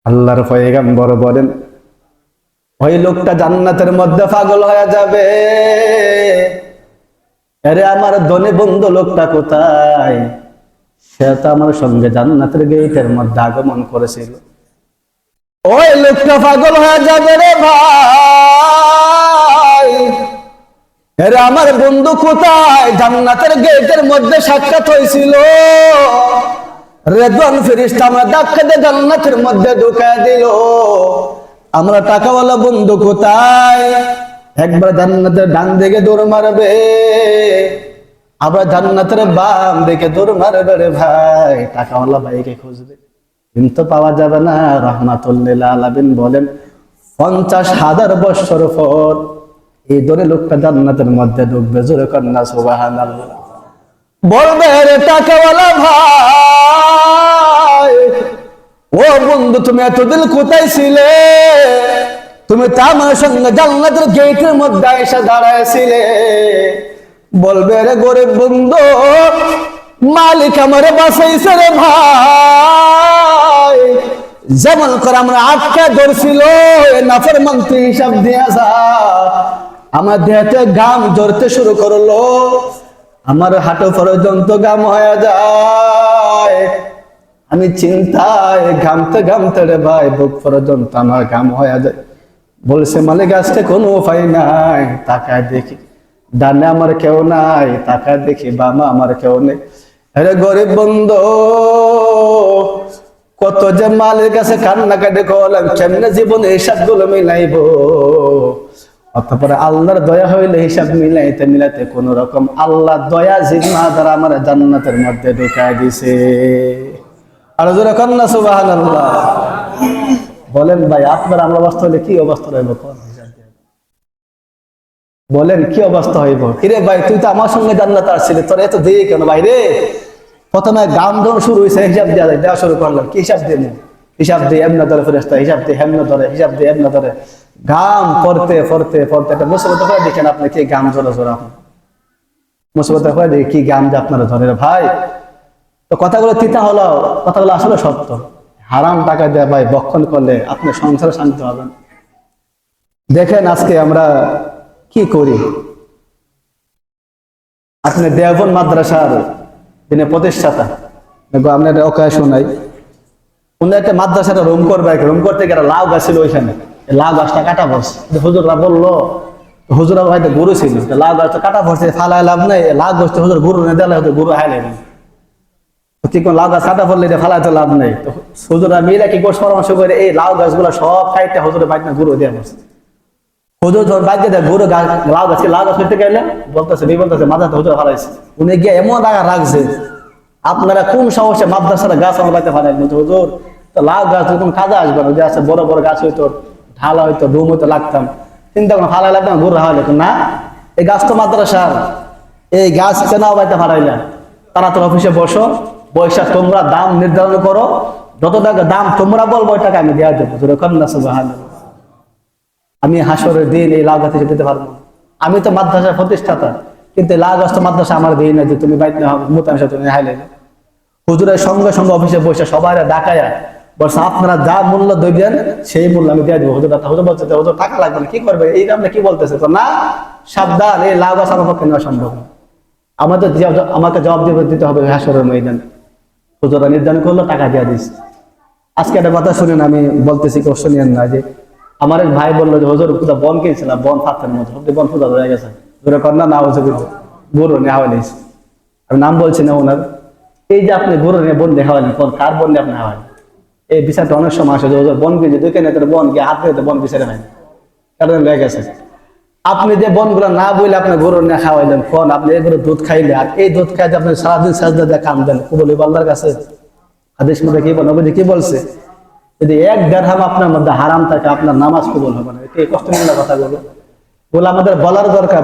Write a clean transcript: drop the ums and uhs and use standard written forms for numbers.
আল্লাহর পয়গম্বর বলেন ওই লোকটা জান্নাতের মধ্যে পাগল হয়ে যাবে। আরে আমার ধনী বন্ধু লোকটা কোথায়? সে তো আমার সঙ্গে জান্নাতের গেটের মধ্যে আগমন করেছিল। ওই লোকটা পাগল হয়ে যাবে রে ভাই। আরে আমার বন্ধু কোথায়? জান্নাতের গেটের মধ্যে সাক্ষাৎ হয়েছিল। রেদওয়ান ফেরেশতা আমরা ধাক্কা দিয়ে জান্নাতের মধ্যে ঢুকায় দিল। আমরা টাকাওয়ালা বন্ধু কোথায়? একবার জান্নাতের ডান দিকে দৌড় মারবে, আবার জান্নাতের বাম দিকে দৌড় মারবে রে ভাই। টাকাওয়ালা ভাইকে খুঁজবে কিন্তু পাওয়া যাবে না। রাহমাতুল লিল আলামিন বলেন 50,000 বছর পর এই ধরে লোকটা জান্নাতের মধ্যে ঢুকবে। জোরে কন্যা সুবহানাল্লাহ। বলবে রে টাকাওয়ালা ভাই, ও বন্ধু তুমি এতদিন কোথায় ছিলে? তুমি তো আমার সঙ্গে জান্নাতের গেটের মধ্যে এসে দাঁড়াইছিলে। বলবে রে গরিব বন্ধু, মালিক আমারে বাঁচাইছে রে ভাই। যেমন করে আমরা আটকা ধরছিল নাফরমানতি হিসাব দিয়ে যা, আমার দেহতে ঘাম ঝরতে শুরু করলো। আমার হাঁটু পর্যন্ত ঘাম হয়ে যায়। আমি চিন্তায় ঘামতে ঘামতে রে ভাই বুক পর্যন্ত আমার ঘাম হয়ে যায়। বলছে মালিক আজকে কোনো উপায় নাই। তাকায় দেখি ডানে আমার কেউ নাই, তাকায় দেখি বামে আমার কেউ নেই। আরে গরিব বন্ধু, কত যে মালের কাছে কান্নাকাটি করলাম, কেমনে জীবনে হিসাব গুলো মিলাইব। অতঃপর আল্লাহর দয়া হইলে হিসাব মিলাইতে মিলাইতে কোন রকম আল্লাহ দয়া জিম্মা দ্বারা আমার জান্নাতের মধ্যে ঢুকায় দিছে। আর জোরে কন্যা সুবহানাল্লাহ। বলেন ভাই আপনার আমার অবস্থা হলে কি অবস্থা রইব? বলেন কি অবস্থা হইব? কিরে ভাই তুই তো আমার সঙ্গে জান্নাত আসছিলি, তোর এত দেরি কেন ভাই রে? প্রথমে গাম ধর শুরু হয়েছে, হিসাব দেওয়া শুরু করলাম। কি হিসাব দিয়ে হিসাব দিয়ে এমনা ধরে ফেরেশতা, হিসাব দিয়ে হেমনা ধরে, হিসাব দিয়ে এমনা ধরে। গাম পড়তে পড়তে পড়তে একটা মুসিবত হয়ে দেখেন আপনি কি গাম জোরা জোরা মুসিবত হয়ে দেখে কি গাম যে আপনারা ধরে ভাই। তো কথাগুলো তিতা হলো, কথাগুলো আসলে সত্য। হারাম টাকা দেয়া ভাই বক্ষণ করলে আপনি সংসারে শান্তি হবেন। দেখেন আজকে আমরা কি করি। আপনি দেওবন্দ মাদ্রাসার তিনি প্রতিষ্ঠাতা, আপনার ওকে শোনাই। উনি একটা মাদ্রাসাটা রুম করবে, রুম করতে গেলে লাউ গাছ ছিল ওইখানে। লাউ গাছটা কাটা পড়ছে। হুজুররা বললো, হুজুরা হয়তো গরু ছিল, লাউ গাছটা কাটা পড়ছে, ফালায় লাভ নাই। লাউ গাছটা হুজুর গরু নিয়ে দিলে হয়তো গরু হাইলে ঠিক লাউ গাছ কাটা পড়লে ফালায় তো লাভ নেই। তো হুজুরা মিলে কি করে পরামর্শ করে এই লাউ গাছগুলো সব খাইতে হুজুরের বাইক না গরু দিয়ে পড়ছে। হুজুর ধর বাইক দিয়ে গরু লাউ গাছ করতে গেলে বলতেছে বলতেছে মাথাতে হুজুর ফালাইছে। উনি গিয়ে এমন জায়গা রাখছে, আপনারা কোন সাহসে মাদ্রাসার গাছ আমার বাড়িতে ফালাই হুজুর? তো লাউ গাছ কোনো কাজে আসবে না, যে আছে বড় বড় গাছ হইতো, ঢালা হইতো, রুম হইতো লাগতাম, চিন্তা কোনো ফালাই লাগতাম, গরু হাওয়াই না। এই গাছ তো মাদ্রাসার, এই গাছ কেনাও বাড়িতে ফালাইলা। তারা তোর অফিসে বসো, পয়সা তোমরা দাম নির্ধারণ করো, যত টাকা দাম তোমরা বলবো ওই টাকা আমি দেওয়া দেবো। কন্যা সুবহানাল্লাহ। আমি হাসরের দিন এই লাউ গাছ দিতে পারবো না। আমি তো মাদ্রাসার প্রতিষ্ঠাতা, কিন্তু লাউ গাছ তো মাদ্রাসা আমার দিই না যে তুমি বাইতে মোতামসা তুমি হাইলে। হুজুরের সঙ্গে সঙ্গে অফিসে বসে সবাই ডাকায়া বলছে আপনারা যা মূল্য দেবেন সেই মূল্য আমি দিয়ে দেবো। হুজুর বলছে হুজুর টাকা লাগবে না, কি করবে এই আপনি কি বলতেছে? তো না, সাবধান, এই লাউ গাছ আমার পক্ষে নেওয়া সম্ভব না। আমাকে জবাব দিতে হবে হাসরের ময়দানে। হুজুরা নির্ধারণ করলো, টাকা দিয়ে দিস। আজকে একটা কথা শুনেন, আমি বলতেছি কষ্ট নিয়েন না। যে আমার এক ভাই বললো যে হুজুর পূজা বন কিনছিলাম, বন ফাতের মতো বন পূজা হয়ে গেছে। কন্যা না হচ্ছে গরু নেওয়া হয়নি, আমি নাম বলছি না ওনার। এই যে আপনি গরু নিয়ে বন দেখা হয়নি, কার বন দিয়ে আপনি হয়? এই বিচারটা অনেক সময় আসে, বন কিনছে দুইখানে বন গিয়ে হাত পেতে বন বিচারে হয় কারণ লেগে গেছে। আপনি যে বনগুলো না বইলে আপনি গরু নিয়ে খাওয়াইলেন, ফোন আপনি এগুলো দুধ খাইলে, আর এই দুধ খাইতে আপনি সারাদিন সাজদা দিয়ে কাম দেন, কবুল আল্লাহর কাছে। হাদিস মধ্যে কি বলে, কি বলছে? যদি 1 দিরহাম আপনার মধ্যে হারাম থাকে আপনার নামাজ কবুল হবে না। এই কষ্ট নিয়ে কথা বলো, আমাদের বলার দরকার।